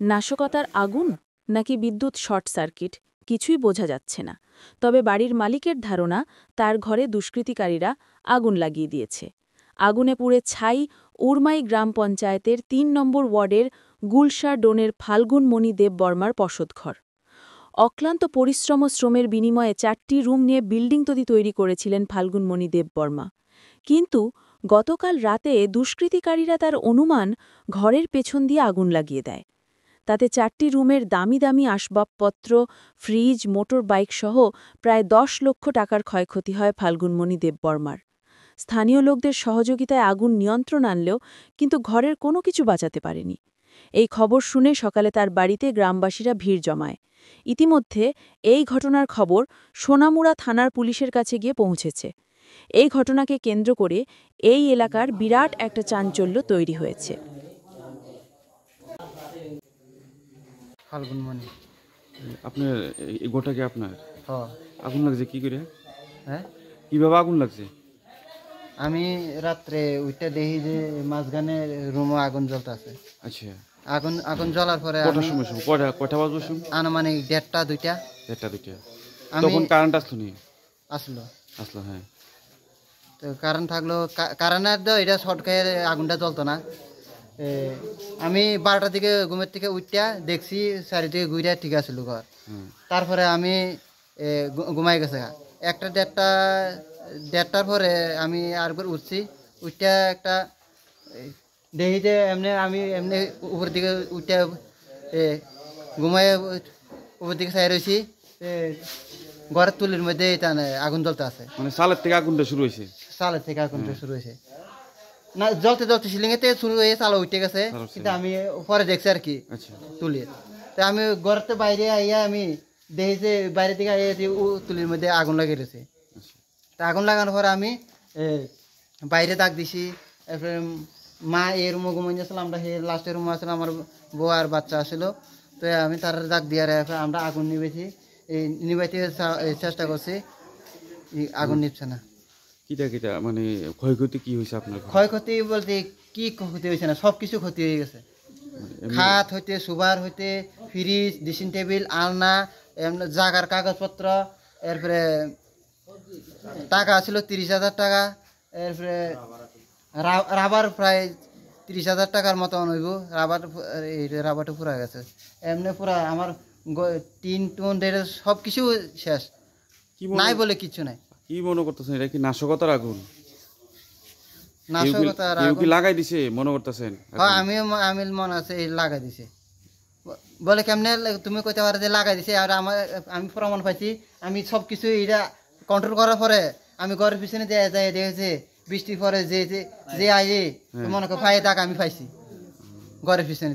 নাশকতার আগুন নাকি বিদ্যুৎ শর্ট সার্কিট কিছুই বোঝা যাচ্ছে না। তবে বাড়ির মালিকের ধারণা তার ঘরে দুষ্কৃতিকারীরা আগুন লাগিয়ে দিয়েছে। আগুনে পুড়ে ছাই উরমাই গ্রাম পঞ্চায়েতের ৩ নম্বর ওয়ার্ডের গুলশা ডোনের ফাল্গুনমণি দেববর্মার বসতঘর। অক্লান্ত পরিশ্রম ও শ্রমের বিনিময়ে ৪টি রুম নিয়ে বিল্ডিং তৈরি করেছিলেন ফাল্গুনমণি দেববর্মা। কিন্তু গতকাল রাতে দুষ্কৃতিকারীরা তার অনুমান ঘরের পেছন দিয়ে আগুন লাগিয়ে দেয়। তাতে ৪টি রুমের দামি দামি আসবাবপত্র, ফ্রিজ, মোটর বাইক সহ প্রায় ১০ লক্ষ টাকার ক্ষয়ক্ষতি হয় ফাল্গুনমণি দেববর্মার। স্থানীয় লোকদের সহযোগিতায় আগুন নিয়ন্ত্রণ আনলেও কিন্তু ঘরের কোনো কিছু বাঁচাতে পারেনি। এই খবর শুনে সকালে তার বাড়িতে গ্রামবাসীরা ভিড় জমায়। ইতিমধ্যে এই ঘটনার খবর সোনামুড়া থানার পুলিশের কাছে গিয়ে পৌঁছেছে। এই ঘটনাকে কেন্দ্র করে এই এলাকার বিরাট একটা চাঞ্চল্য তৈরি হয়েছে। ফাল্গুনমণি আপনার এই গোটা কি আপনার? হ্যাঁ। আগুন লাগছে কি করে? হ্যাঁ, কিভাবে আগুন লাগছে? আমি রাত্রে ওইটা দেখি যে মাঝখানে রুমে আগুন জ্বলতেছে। আচ্ছা, আগুন আগুন জ্বলার পরে কটার সময় কয়টা বাজবে সময়? আনুমানিক ১:৩০ ২টা। ১:০০ ২টা। আমি তখন কারেন্ট আসলো নি? আসলো। হ্যাঁ। তো কারেন্ট থাকলো, কারেন্টের তো এটা শর্ট খেয়ে আগুনটা জ্বলতো না। আমি ১২টার দিকে ঘুমের থেকে উঠটা দেখছি চারিদিকে ঘুরে ঠিক আছিল ঘর। তারপরে আমি ঘুমাই গেছে। ১টা ১:৩০টার পরে আমি আরেকবার উঠছি। উঠটা একটা দেখি যে আমি এমনি উপর দিকে উঠটা ঘুমাই উপর দিকে চাই রয়েছি, ঘরের তুলির মধ্যে আগুন জ্বলতে আছে। মানে সালের থেকে আগুনটা শুরু হয়েছে? সালের থেকে আগুনটা শুরু হয়েছে না, জ্বলতে সিলিংয়ে থেকে শুরু হয়ে চালা উঠে গেছে, কিন্তু আমি পরে দেখছি আর কি তুলির। তো আমি ঘরের বাইরে আইয়া আমি দেখি যে বাইরে থেকে আইয়া তুলির মধ্যে আগুন লাগিয়ে রয়েছে। তা আগুন লাগানোর পরে আমি বাইরে ডাক দিছি। এরপরে মা এই রুমে ঘুমাইছিলাম, আমরা সেই লাস্টের রুমে আসলাম, আমার বউ আর বাচ্চা আসছিল। তো আমি তার ডাক দিয়ে আমরা আগুন নিবেছি, নিবাইতে চেষ্টা করছি, আগুন নিচ্ছে না। কিটা মানে ক্ষয়ক্ষতি কি হয়েছে আপনার? ক্ষয়ক্ষতি বলতে কি ক্ষতি হয়েছে না, সব কিছু ক্ষতি হয়ে গেছে। খাট হইতে, সুবার হইতে, ফ্রিজ, ড্রেসিং টেবিল, আলনা, জাগার কাগজপত্র, এরপরে টাকা ছিল ৩০,০০০ টাকা, এরপরে রাবার প্রায় ৩০,০০০ টাকার মতো হইব। রাবারটা পুরা গেছে, এমনি পুরা আমার টিন টুন সব কিছু শেষ, নাই বলে কিছু নাই। কি মনে করতেছেন, এটা কি নাশকতার আগুন? নাশকতার আগুন আগুন লাগাই দিছে মনে করতেছেন? হ্যাঁ, আমি মনে আছে লাগাই দিছে। বলে কেমনে তুমি কইতে পারো যে লাগাই দিছে? আর আমি প্রমাণ পাইছি। আমি সব কিছু এটা কন্ট্রোল করার পরে আমি ঘরের পিছনে যাই দেখেছি, বৃষ্টির পরে যে আইয়ে মনে করো পায়ে দাগ আমি পাইছি ঘরের পিছনে।